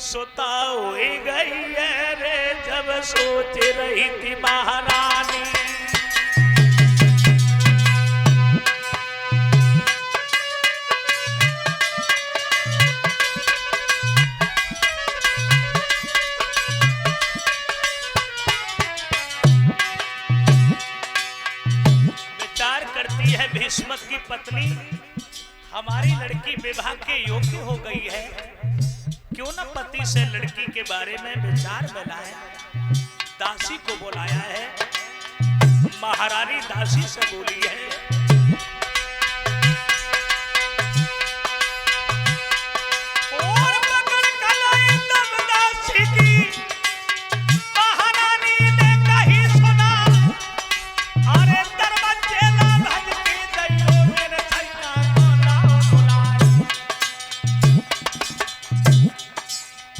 सुता हुई गई है रे जब सोच रही थी महारानी। विचार करती है भीष्म की पत्नी, हमारी लड़की विवाह के योग्य हो गई है, क्यों न पति से लड़की के बारे में विचार बनाए। दासी को बुलाया है, महारानी दासी से बोली है, और पकड़ कलाई तब दासी की महारानी ने कही सुना, अरे दरवाजे ला भज के दैयो मेरे छैया को लाओ बुलाए।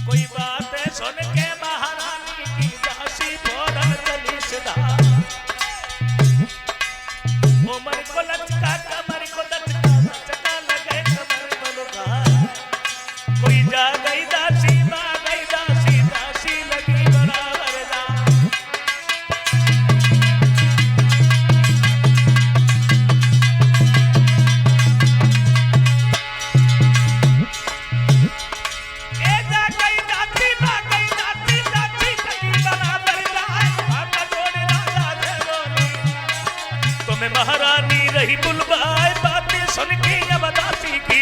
कोई बात सुन के महारानी की दासी फौरन चली सीधा, उमर को लचका कमर को लचका लगे कमर बलुगा। कोई जा गई दासी मां गई दासी, दासी लगी बराबर दा। ए जा गई दासी मां गई दासी, दासी लगी बराबर दा। हाथ जोड़े राजा दे बोली, तुम्हें महारानी रही बुलवाए। बातें सुन के अब दासी की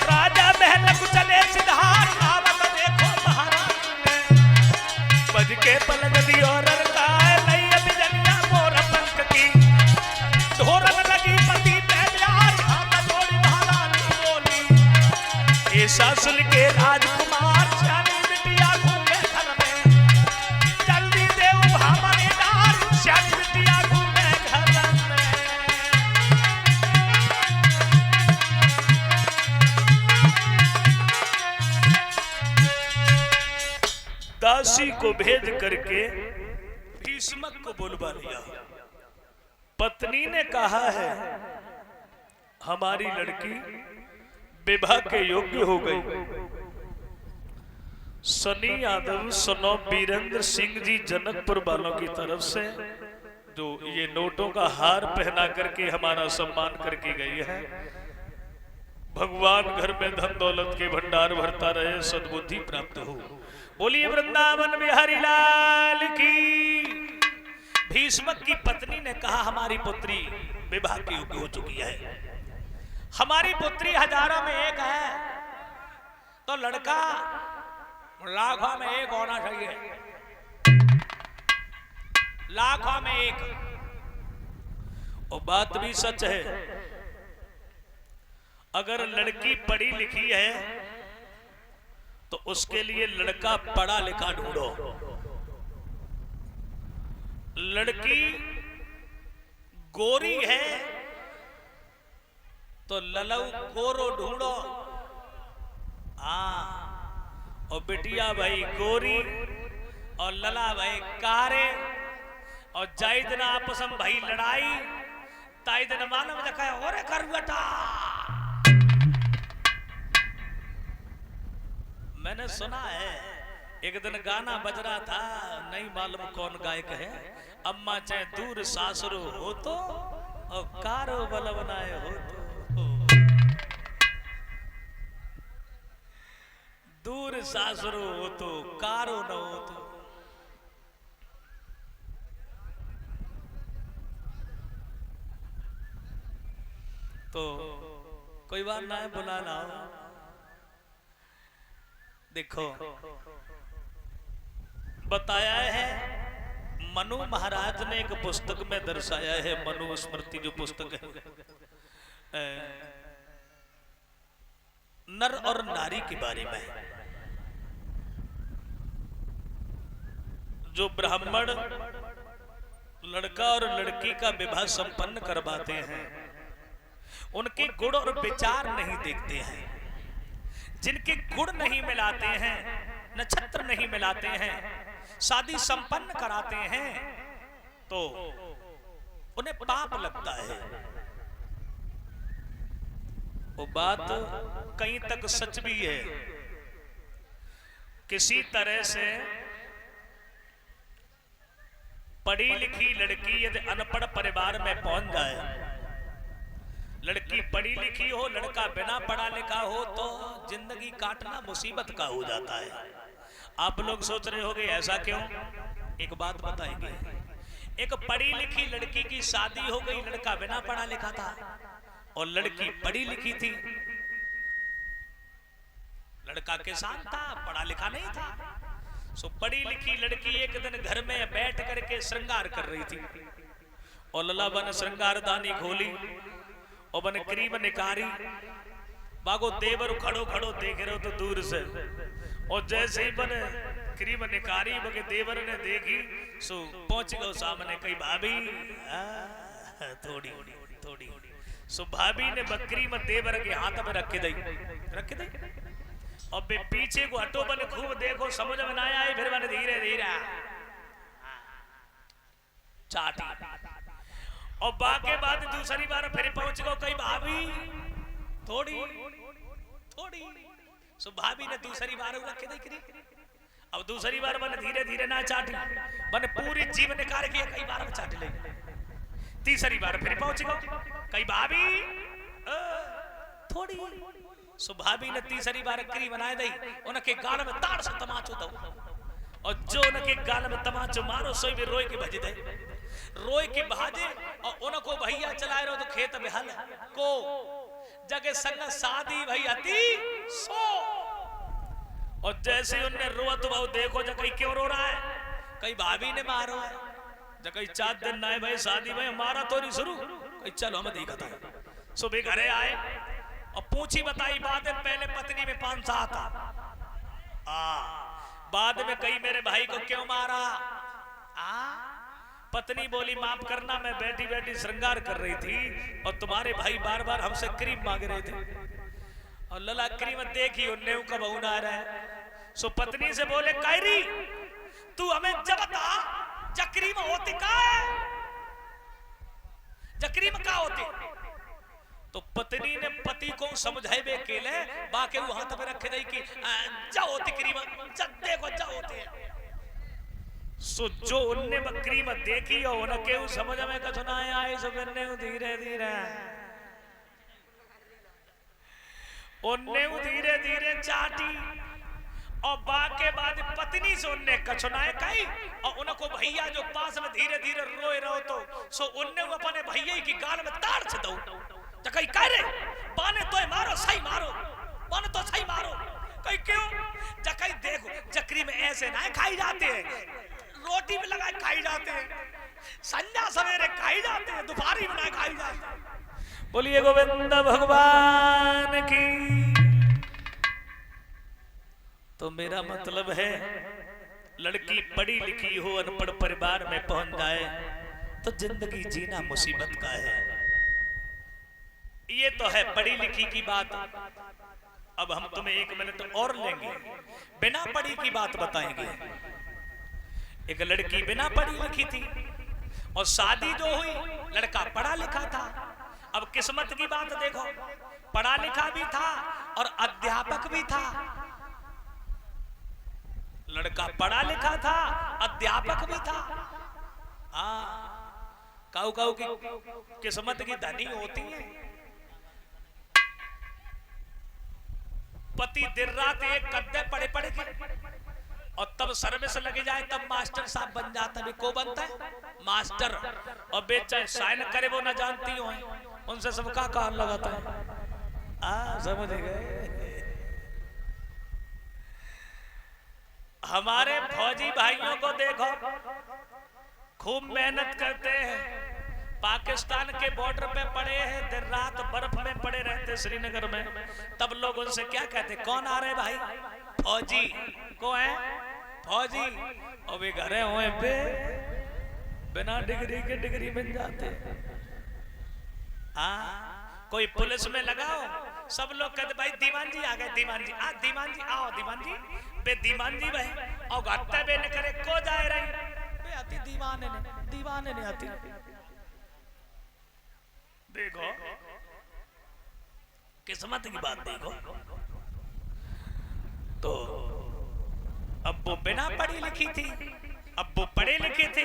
राजा महल को चले सिधार, आवत देखो महारानी ने बज के पलक दी और रकाए। नहीं अभी जनिया मोर पंख की ढोरन लगी पति पे प्यार। हाथ जोड़ी महारानी बोली, ये सासुल के राजकुमार श्यानी बिटिया घूमे घर में, जल्दी देव हमारे डार। श्यानी बिटिया घूमे घर में, दासी को भेज करके भीष्मक को बुलवा लिया। पत्नी ने कहा है, हमारी लड़की विवाह के योग्य हो गई। सनी यादव सनो वीरेंद्र सिंह जी जनकपुर वालों की तरफ से जो ये नोटों का हार पहना करके हमारा सम्मान करके गई है। भगवान घर में धन दौलत के भंडार भरता रहे, सद्बुद्धि प्राप्त हो। बोलिए वृंदावन बिहारी लाल की। भीष्मक की पत्नी ने कहा, हमारी पुत्री विवाह की योग्य हो चुकी है, हमारी पुत्री हजारों में एक है, तो लड़का लाखों में एक होना चाहिए, लाखों में एक। और बात भी सच है, अगर लड़की पढ़ी लिखी है तो उसके लिए लड़का पढ़ा लिखा ढूंढो। लड़की गोरी है तो ललऊ गोरो ढूंढो। हाँ, और बिटिया भाई गोरी और लला भाई कारे, और जाई दिन आपस में भाई लड़ाई, ताई दिन मालूम देखा और करुटा। मैंने सुना है एक दिन गाना बज रहा था, नहीं मालूम कौन गायक है, अम्मा चाहे दूर सासुरो हो तो और कारो बल बनाए हो तो। दूर सासुरो हो तो कारो न हो तो कोई बात ना है, बुला लाओ। देखो बताया है, मनु महाराज ने एक पुस्तक में दर्शाया है, मनु स्मृति जो पुस्तक है नर और नारी के बारे में। जो ब्राह्मण लड़का और लड़की का विवाह संपन्न करवाते हैं, उनके गुण और विचार नहीं देखते हैं। जिनके गुण नहीं मिलाते हैं, नक्षत्र नहीं मिलाते हैं, शादी संपन्न कराते हैं, तो उन्हें पाप लगता है। वो बात कहीं तक सच भी है। किसी तरह से पढ़ी लिखी लड़की यदि अनपढ़ परिवार में पहुंच जाए, लड़की पढ़ी लिखी हो लड़का बिना पढ़ा लिखा हो, तो जिंदगी काटना मुसीबत का हो जाता है। आप लोग सोच रहे होंगे ऐसा क्यों? एक बात बताएंगे। एक पढ़ी लिखी लड़की की शादी हो गई, लड़का बिना पढ़ा लिखा था और लड़की पढ़ी लिखी थी। लड़का किसान था, पढ़ा लिखा नहीं था। सो पढ़ी लिखी लड़की एक दिन घर में बैठ करके श्रृंगार कर रही थी और लला बन श्रृंगार दानी खोली और बन क्रीम निकारी। बागो देवर खड़ो खड़ो देख रहे हो तो दूर से, और जैसे ही बन क्रीम निकारी बगे देवर ने देखी सो पहुंच गए सामने। कई भाभी थोड़ी थोड़ी सो भाभी ने बकरी में देवर के हाथ में रख दई और बे पीछे को हटो बने खूब देखो, समझ में ना आए, फिर बने धीरे धीरे चाटी और बाके बाद दूसरी बार फिर पहुंच गो। कई भाभी थोड़ी थोड़ी सो भाभी ने दूसरी बार रखे दई। अब दूसरी बार बने धीरे धीरे ना चाटी, बने पूरी जीव निकाल के कई बार में चाट ले। तीसरी बार फिर पहुंच गो। कई भाभी थोड़ी सो भाभी ने तीसरी बार करी बनाए दई, उनके गाल में ताड़ से तमाचो दो और जो उनके गाल में तमाचो मारो सोई भी रोए के भज दे, रोए के भाजे और उनको भैया चलाए रहो तो खेत में हल को जगह संग शादी भई हती सो। और जैसे उनने रोआ तो भाव देखो जगह क्यों रो रहा है? कई भाभी ने मारो है, जगह 4 दिन ना भाई शादी में मारा तो नहीं शुरू। कई चलो हम देखा था। सुबह घरे आए और पूछी बताई बात है। पहले पत्नी में 5 सात बाद में कई मेरे भाई को क्यों मारा? पत्नी बोली माफ करना, मैं बैठी बैठी श्रृंगार कर रही थी और तुम्हारे भाई बार बार हमसे क्रीम मांग रहे थे और लला क्रीम देखी उन्ने का बहू ना रहा है। सो पत्नी से बोले कायरी तू हमें जब बता जक्रीम होती का है, जक्रीम का होती? तो पत्नी ने पति को समझाए बे केले बाके वो हाथ में रखे दई कि जा होती क्रीम जब देखो जा होती है। सो जो उनने बकरी में देखी और उनके समझ में कछु ना आए सो करने धीरे धीरे उनने धीरे धीरे चाटी और बाके बाद पत्नी से उनने कछु ना कही और उनको भैया जो पास में धीरे धीरे रोए रहो तो सो उनने अपने भैया की गाल में ताड़ से दो जकई कह रे बाने तो मारो सही मारो, बाने तो सही मारो। कहीं क्यों? जकई देखो जकरी में ऐसे ना खाई जाते हैं, रोटी में लगा खाई जाते हैं, संध्या सवेरे खाई जाते हैं, दोपहरी में ना खाई जाते हैं। बोलिए गोविंद भगवान की। तो मेरा मतलब है लड़की पढ़ी लिखी हो अनपढ़ परिवार में पहुंच जाए तो जिंदगी जीना मुसीबत का है। ये तो है पढ़ी लिखी की बात। अब हम तुम्हें 1 मिनट और लेंगे, बिना पढ़ी की बात बताएंगे। एक लड़की बिना पढ़ी लिखी थी और शादी जो हुई लड़का पढ़ा लिखा था। अब किस्मत की बात देखो, पढ़ा लिखा भी था और अध्यापक भी था। लड़का पढ़ा लिखा था, अध्यापक भी था। काऊ काऊ की किस्मत की धनी होती है। पति दिन रात एक कद्दे पड़े पड़े के और तब सर्विस लगे जाए तब मास्टर साहब बन जाता है। को बनता है? मास्टर। और बेचारे साइन करे वो ना जानती हो, उनसे सबका काम लगाता है। समझ गए? हमारे फौजी भाइयों को देखो, खूब मेहनत करते हैं, पाकिस्तान के बॉर्डर पे पड़े हैं, दिन रात बर्फ में पड़े रहते श्रीनगर में। तब लोग उनसे क्या कहते? कौन आ रहे भाई? फौजी। को है? फौजी। और वे घरे हुए पे बिना डिग्री के डिग्री मिल जाते। कोई पुलिस में लगाओ, सब लोग कहते भाई दीवान जी आ गए, दीवान जी दीवान जी आओ, दीवान जी बे दीवान जी भाई और घाटे बे ने करे को जाए रही बे आती दीवाने ने आती। देखो किस्मत की बात देखो। तो अब वो बिना पढ़ी लिखी थी, अब वो पढ़े लिखे थे,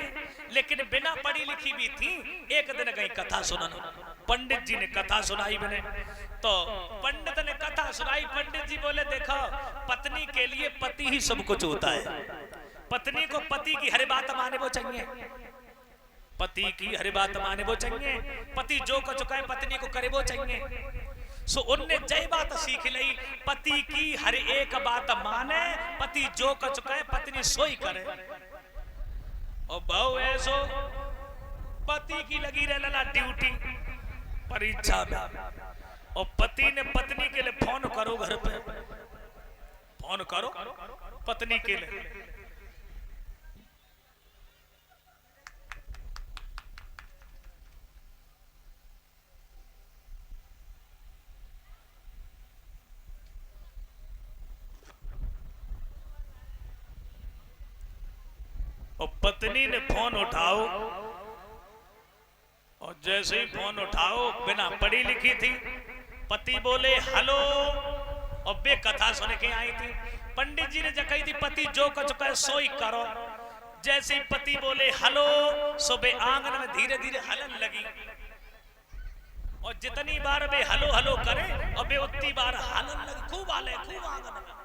लेकिन बिना पढ़ी लिखी भी थी। एक दिन गई कथा सुनाना, पंडित जी ने कथा सुनाई बने, तो पंडित ने कथा सुनाई। पंडित जी बोले देखो, पत्नी के लिए पति ही सब कुछ होता है। पत्नी को पति की हर बात माने वो चाहिए, पति की हर बात माने वो चाहिए, पति जो कर चुका है पत्नी को करे वो चाहिए। सो उनने जय बात सीख ली, पति की हर एक बात माने, पति जो कर चुका है पत्नी सोई करे। और बहु ऐसो पति की लगी रहना ड्यूटी परीक्षा में, और पति ने पत्नी के लिए फोन करो, घर पे फोन करो पत्नी के लिए। और पत्नी ने फोन उठाओ, और जैसे ही फोन उठाओ, बिना पढ़ी लिखी थी, पति बोले हेलो, और बे कथा सुन के आई थी। पंडित जी ने जकई थी पति जो कर चुका है सोई करो। जैसे ही पति बोले हेलो, सो बे आंगन में धीरे धीरे हलन लगी, और जितनी बार बे हेलो हेलो करे, और बे उतनी बार हलन लगी, खूब हाले खूब आंगन में।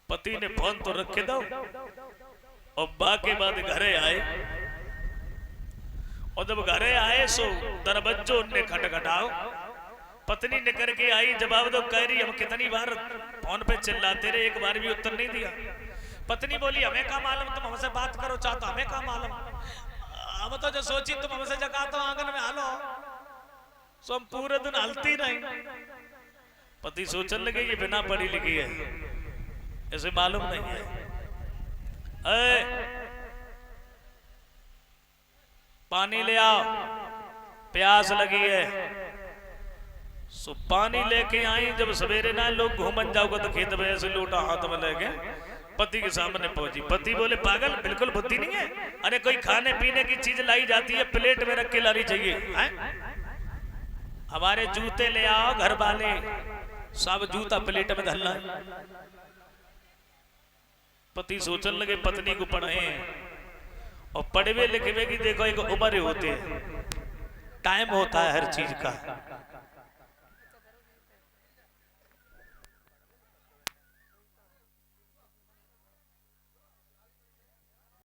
पति ने फोन तो रखे दो, और बाकी बाद घरे आए, और जब घरे आए सो दरबज्जो ने खटखटाओ। पत्नी ने करके आई, जवाब दो। कह रही हम कितनी बार फोन पे चिल्लाते रहे, एक बार भी उत्तर नहीं दिया। पत्नी बोली हमें क्या मालूम, तुम हमसे बात करो चाहते, हमें क्या मालूम, हम तो जो सोची तुम हमसे जगा तो आंगन में हालो, सो हम पूरे दिन हलती नहीं। पति सोचने लगे ये बिना पढ़ी लिखी है, ऐसे मालूम नहीं है। पानी ले आओ, प्यास लगी है। सो पानी लेके आई। जब सवेरे ना लोग घूमन जाओगे तो खेत में ऐसे लोटा हाथ में लेके पति के सामने पहुंची। पति बोले पागल, बिल्कुल बुद्धि नहीं है, अरे कोई खाने पीने की चीज लाई जाती है प्लेट में रख के लानी चाहिए है? हमारे जूते ले आओ, घर वाले सब जूता प्लेट में धरना है। पति सोचने लगे पत्नी को पढ़ाए, और पढ़वे लिखवे की देखो एक उम्र होती है, टाइम होता है हर चीज का।